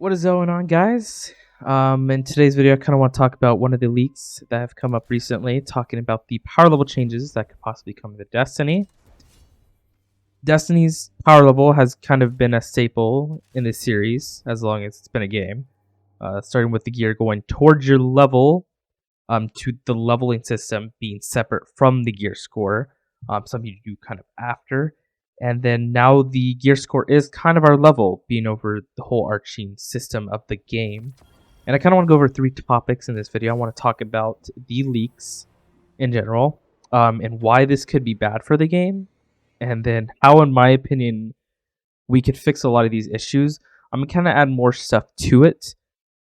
What is going on, guys? In today's video, I kind of want to talk about one of the leaks that have come up recently, talking about the power level changes that could possibly come to Destiny. Destiny's power level has kind of been a staple in this series as long as it's been a game, starting with the gear going towards your level, to the leveling system being separate from the gear score, something you do kind of after. And then now the gear score is kind of our level, being over the whole arching system of the game. And I kind of want to go over 3 topics in this video. I want to talk about the leaks in general, and why this could be bad for the game, and then how, in my opinion, we could fix a lot of these issues. I'm gonna kind of add more stuff to it,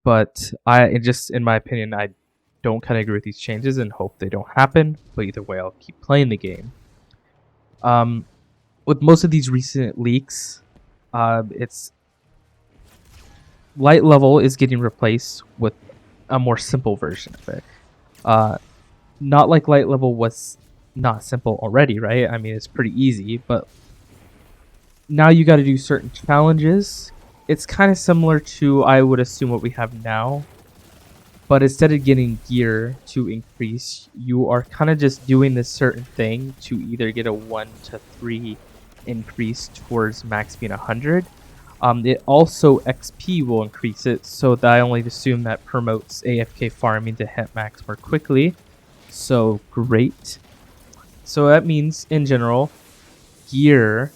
but in my opinion, I don't kind of agree with these changes and hope they don't happen. But either way, I'll keep playing the game. With most of these recent leaks, it's light level is getting replaced with a more simple version of it. Not like light level was not simple already, right? I mean, it's pretty easy, but now you got to do certain challenges. It's kind of similar to, I would assume, what we have now, but instead of getting gear to increase, you are kind of just doing this certain thing to either get a 1 to 3 increase towards max being 100. It also XP will increase it, so that I only assume that promotes AFK farming to hit max more quickly. So great. So that means, in general, gear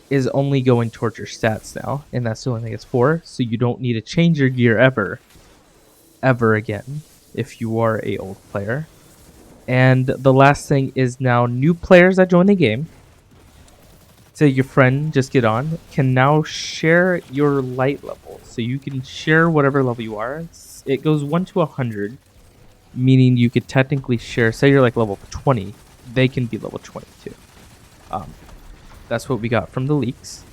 is only going towards your stats now, and that's the only thing it's for. So you don't need to change your gear ever again if you are a old player. And the last thing is, now new players that join the game, say your friend just get on, can now share your light level. So you can share whatever level you are. It goes 1 to 100, meaning you could technically share, say you're like level 20, they can be level 22. That's what we got from the leaks.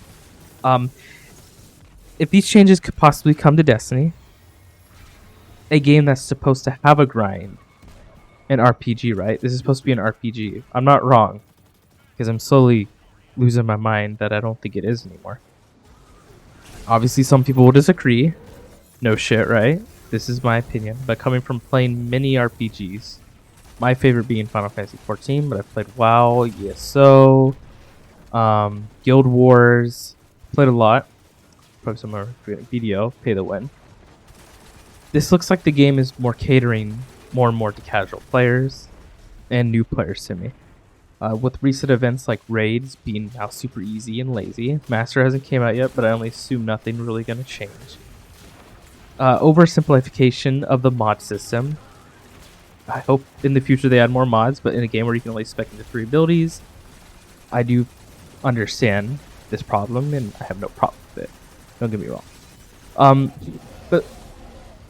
If these changes could possibly come to Destiny, a game that's supposed to have a grind, an RPG, right? This is supposed to be an RPG. I'm not wrong, because I'm slowly losing my mind that I don't think it is anymore. Obviously, some people will disagree. No shit, right? This is my opinion, but coming from playing many RPGs, my favorite being Final Fantasy XIV, but I've played WoW, ESO, Guild Wars, played a lot. Probably some more video, pay the win. This looks like the game is more catering more and more to casual players and new players to me. With recent events like raids being now super easy and lazy. Master hasn't came out yet, but I only assume nothing really going to change. Oversimplification of the mod system. I hope in the future they add more mods, but in a game where you can only spec into 3 abilities, I do understand this problem, and I have no problem with it. Don't get me wrong. But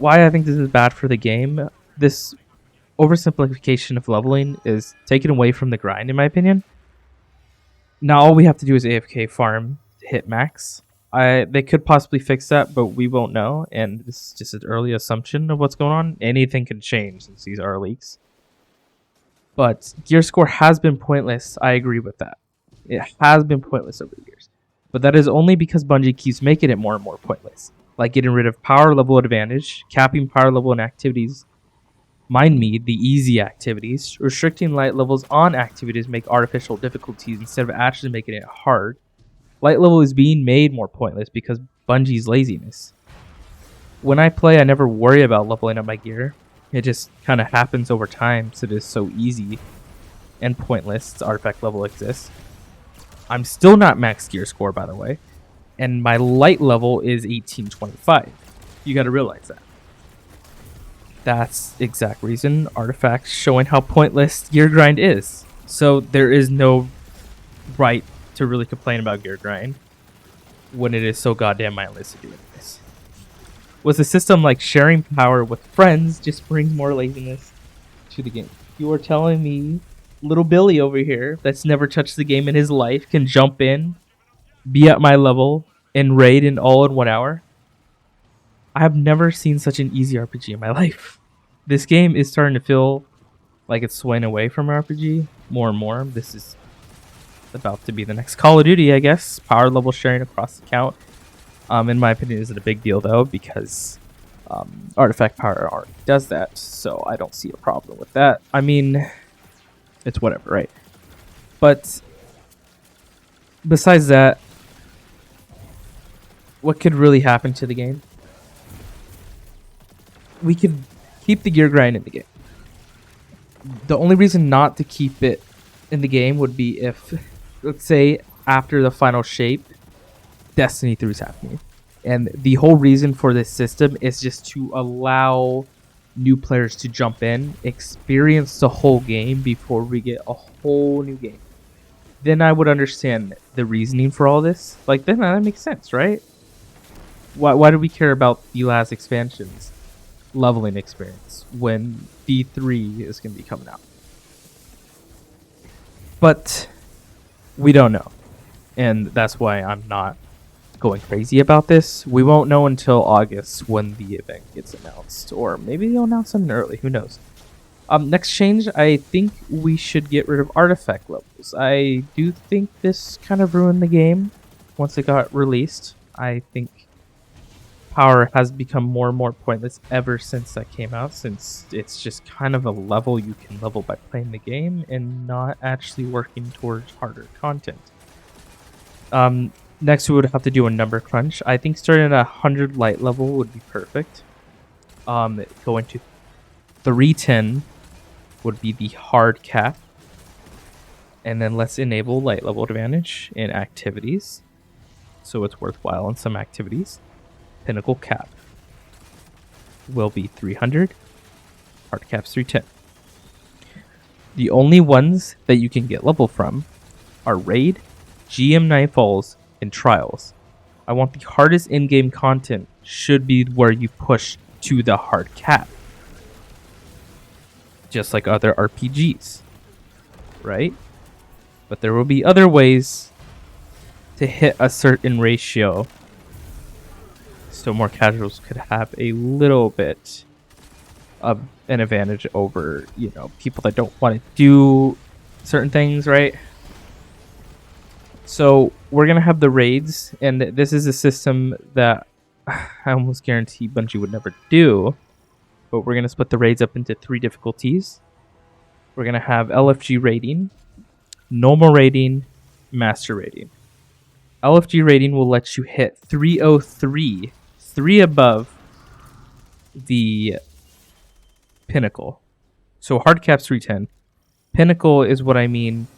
why I think this is bad for the game, this oversimplification of leveling is taken away from the grind, in my opinion. Now all we have to do is AFK farm to hit max. They could possibly fix that, but we won't know, and this is just an early assumption of what's going on. Anything can change since these are leaks. But gear score has been pointless. I agree with that. It has been pointless over the years. But that is only because Bungie keeps making it more and more pointless. Like getting rid of power level advantage, capping power level in activities, mind me, the easy activities, restricting light levels on activities make artificial difficulties instead of actually making it hard. Light level is being made more pointless because Bungie's laziness. When I play, I never worry about leveling up my gear. It just kind of happens over time, so it is so easy and pointless. The artifact level exists. I'm still not max gear score, by the way, and my light level is 1825. You got to realize that. That's the exact reason artifacts showing how pointless gear grind is. So there is no right to really complain about gear grind when it is so goddamn mindless to do this. With a system like sharing power with friends just brings more laziness to the game. You are telling me little Billy over here that's never touched the game in his life can jump in, be at my level, and raid in all in 1 hour? I have never seen such an easy RPG in my life. This game is starting to feel like it's swaying away from RPG more and more. This is about to be the next Call of Duty, I guess. Power level sharing across the count. In my opinion, isn't a big deal though, because artifact power already does that, so I don't see a problem with that. I mean, it's whatever, right? But besides that, what could really happen to the game? We could keep the gear grind in the game. The only reason not to keep it in the game would be if, let's say, after the final shape, Destiny 3 is happening. And the whole reason for this system is just to allow new players to jump in, experience the whole game before we get a whole new game. Then I would understand the reasoning for all this. Like, then that makes sense, right? Why do we care about the last expansion's leveling experience when D3 is going to be coming out? But we don't know. And that's why I'm not going crazy about this. We won't know until August when the event gets announced. Or maybe they'll announce something early. Who knows? Next change, I think we should get rid of artifact levels. I do think this kind of ruined the game once it got released. I think power has become more and more pointless ever since that came out, since it's just kind of a level you can level by playing the game and not actually working towards harder content. Next, we would have to do a number crunch. I think starting at 100 light level would be perfect. Going to 310 would be the hard cap. And then let's enable light level advantage in activities, so it's worthwhile in some activities. Pinnacle cap will be 300. Hard cap's 310. The only ones that you can get level from are Raid, GM Nightfalls, and Trials. I want the hardest in-game content should be where you push to the hard cap. Just like other RPGs, right? But there will be other ways to hit a certain ratio, so more casuals could have a little bit of an advantage over, people that don't want to do certain things, right? So we're going to have the raids, and this is a system that I almost guarantee Bungie would never do, but we're going to split the raids up into 3 difficulties. We're going to have LFG rating, normal rating, master rating. LFG rating will let you hit 303, 3 above the pinnacle. So hard cap's 310. Pinnacle is what I mean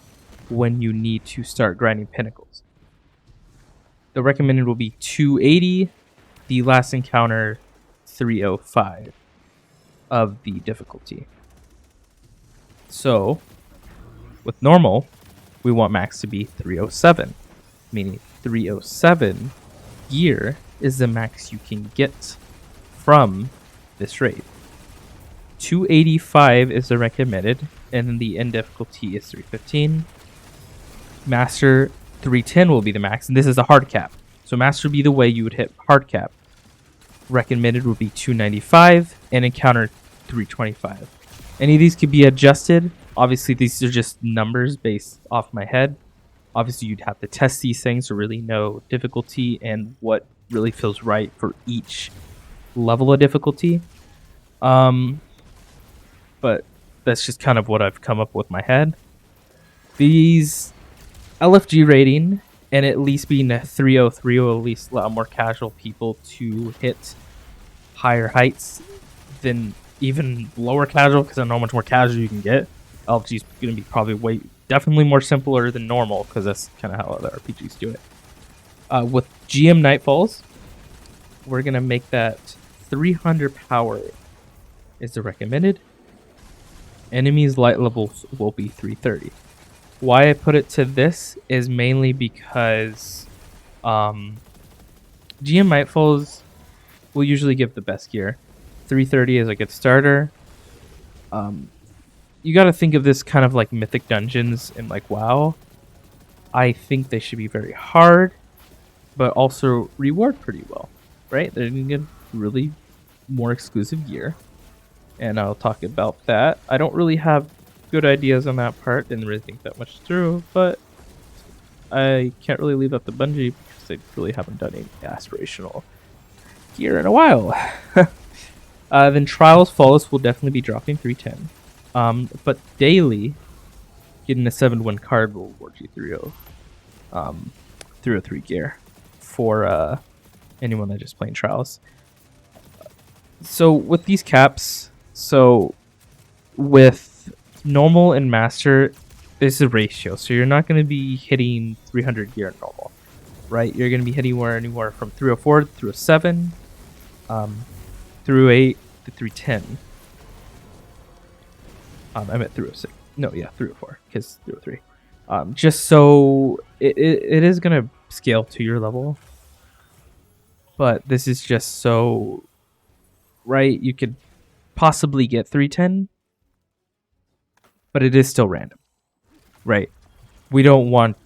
when you need to start grinding pinnacles. The recommended will be 280, the last encounter 305 of the difficulty. So with normal, we want max to be 307, meaning 307 gear is the max you can get from this raid. 285 is the recommended, and then the end difficulty is 315. Master 310 will be the max, and this is a hard cap. So master would be the way you would hit hard cap. Recommended would be 295, and encounter 325. Any of these could be adjusted. Obviously, these are just numbers based off my head. Obviously, you'd have to test these things to really know difficulty and what really feels right for each level of difficulty. But that's just kind of what I've come up with in my head. These LFG rating and at least being a 303 will at least allow more casual people to hit higher heights than even lower casual, because I know how much more casual you can get. LFG is going to be probably definitely more simpler than normal, because that's kind of how other RPGs do it. With GM Nightfalls, we're going to make that 300 power is the recommended. Enemies light levels will be 330. Why I put it to this is mainly because GM Nightfalls will usually give the best gear. 330 is a good starter. You got to think of this kind of like Mythic Dungeons and like WoW. I think they should be very hard, but also reward pretty well, right? They're going to get really more exclusive gear, and I'll talk about that. I don't really have good ideas on that part. Didn't really think that much through, but I can't really leave out the Bungie, because because they really haven't done any aspirational gear in a while. Then Trials Flawless will definitely be dropping 310. But daily, getting a 7-1 card will award you 303 gear for anyone that's just playing Trials. So with these caps, with normal and master, this is a ratio. So you're not going to be hitting 300 gear in normal, right? You're going to be hitting anywhere from 304 to 307, 308 to 310. I meant 306. No, yeah, 304 because 303. Just so it is going to scale to your level, but this is just so, right? You could possibly get 310, but it is still random, right? We don't want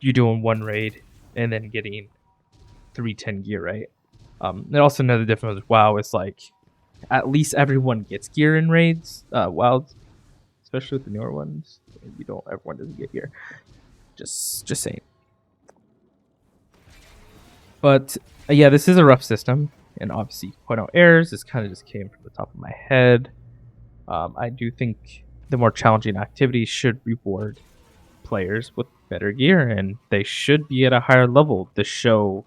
you doing one raid and then getting 310 gear, right? And also another difference with WoW is like at least everyone gets gear in raids. WoW, especially with the newer ones, everyone doesn't get gear. Just saying. But yeah, this is a rough system, and obviously point out errors. This kind of just came from the top of my head. I do think the more challenging activities should reward players with better gear, and they should be at a higher level to show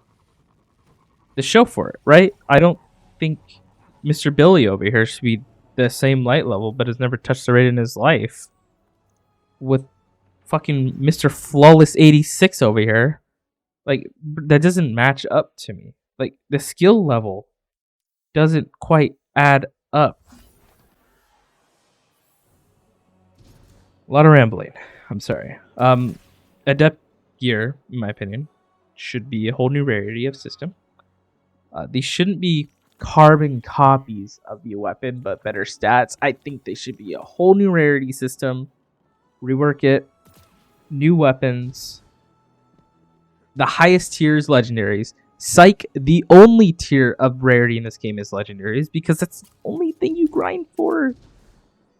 for it, right? I don't think Mr. Billy over here should be the same light level, but has never touched the raid in his life, with fucking Mr. Flawless 86 over here. Like, that doesn't match up to me. Like, the skill level doesn't quite add up. A lot of rambling. I'm sorry. Adept gear, in my opinion, should be a whole new rarity of system. These shouldn't be carbon copies of the weapon, but better stats. I think they should be a whole new rarity system. Rework it. New weapons. The highest tier is legendaries. Psych, the only tier of rarity in this game is legendaries because that's the only thing you grind for.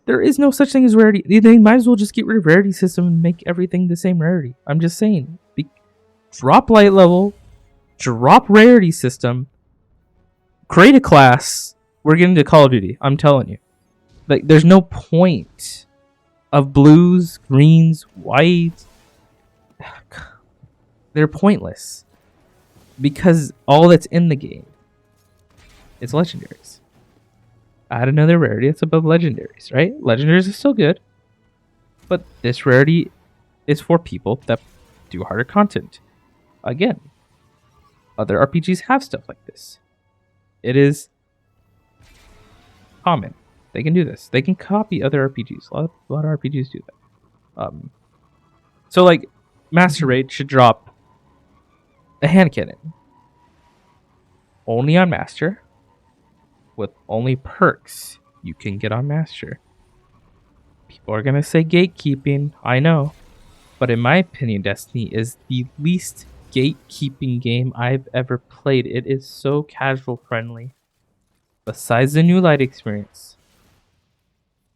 There is no such thing as rarity. They might as well just get rid of rarity system and make everything the same rarity. I'm just saying. Drop light level. Drop rarity system. Create a class. We're getting to Call of Duty. I'm telling you. Like, there's no point of blues, greens, whites. They're pointless. Because all that's in the game is legendaries. Add another rarity that's above legendaries, right? Legendaries are still good. But this rarity is for people that do harder content. Again, other RPGs have stuff like this. It is common. They can do this. They can copy other RPGs. A lot of RPGs do that. So, like, Master Raid should drop a hand cannon. Only on Master. With only perks you can get on Master. People are going to say gatekeeping. I know. But in my opinion, Destiny is the least gatekeeping game I've ever played. It is so casual friendly. Besides the new light experience.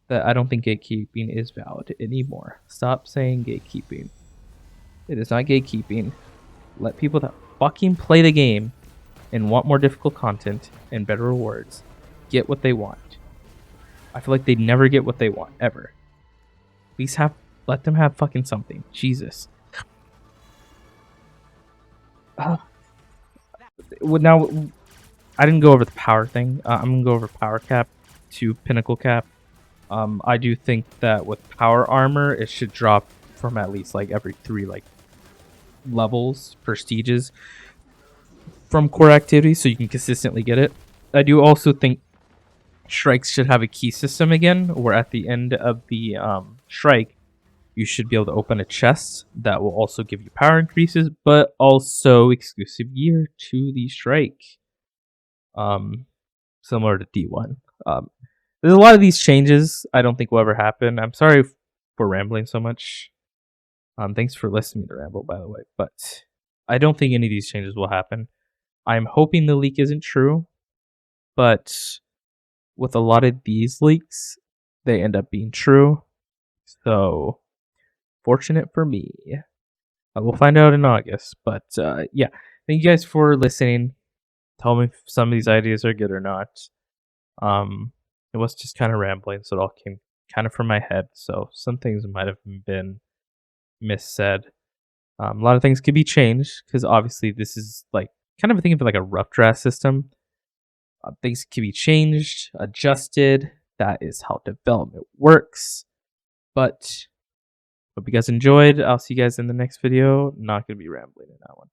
That I don't think gatekeeping is valid anymore. Stop saying gatekeeping. It is not gatekeeping. Let people that fucking play the game and want more difficult content and better rewards get what they want. I feel like they never get what they want, ever. At least let them have fucking something. Jesus. Now, I didn't go over the power thing. I'm going to go over power cap to pinnacle cap. I do think that with power armor, it should drop from at least like every 3 like levels, prestiges from core activities, so you can consistently get it. I do also think strikes should have a key system again, where at the end of the strike, you should be able to open a chest that will also give you power increases, but also exclusive gear to the strike. Similar to D1. There's a lot of these changes I don't think will ever happen. I'm sorry for rambling so much. Thanks for listening to ramble, by the way, but I don't think any of these changes will happen. I'm hoping the leak isn't true, but with a lot of these leaks, they end up being true. So, fortunate for me. We'll find out in August, but yeah. thank you guys for listening. Tell me if some of these ideas are good or not. It was just kind of rambling, so it all came kind of from my head. So some things might have been missaid. A lot of things could be changed because obviously this is like kind of think of it like a rough draft system. Things can be changed, adjusted. That is how development works. But hope you guys enjoyed. I'll see you guys in the next video. Not going to be rambling in that one.